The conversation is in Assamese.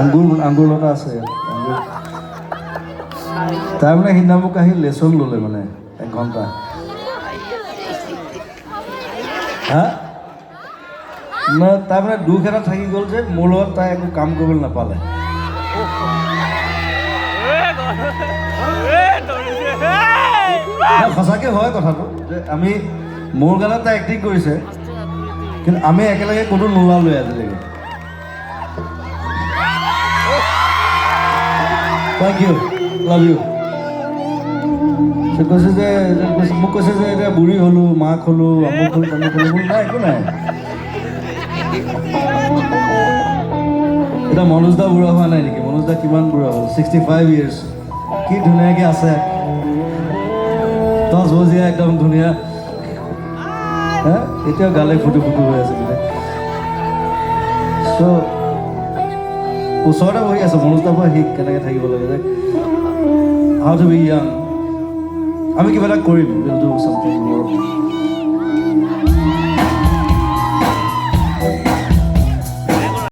আঙ্গুৰ লতা আছে তাৰ মানে সিদিনা মোক আহি লেচন ল'লে মানে 1 ঘণ্টা হা না তাৰমানে দুখ এটা থাকি গ'ল যে মোৰ লগত তাই একো কাম কৰিবলৈ নাপালে সঁচাকৈ হয় কথাটো যে আমি মোৰ গানত তাই এক্টিং কৰিছে কিন্তু আমি একেলগে কোনো নোলালোৱে আজিলৈকে Thank you. Love you. কৈছে যে মোক কৈছে যে এতিয়া বুঢ়ী হ'লো মাক হ'লো আমুক হ'লো তামুক হ'লো বোলো নাই একো নাই এতিয়া মনোজ দা বুঢ়া হোৱা নাই নেকি মনোজ দা কিমান বুঢ়া হ'ল 65 years কি ধুনীয়াকৈ আছে দহ বজীয়া একদম ধুনীয়া হা এতিয়াও গালে ফুটু ফুটু হৈ আছে চ' ওচৰতে বহি আছোঁ মনোজ দাৰ পৰা শিক কেনেকৈ থাকিব লাগে যে হাউ টু বি য়াং আমি কিবা এটা কৰিম উইল ডু সামথিং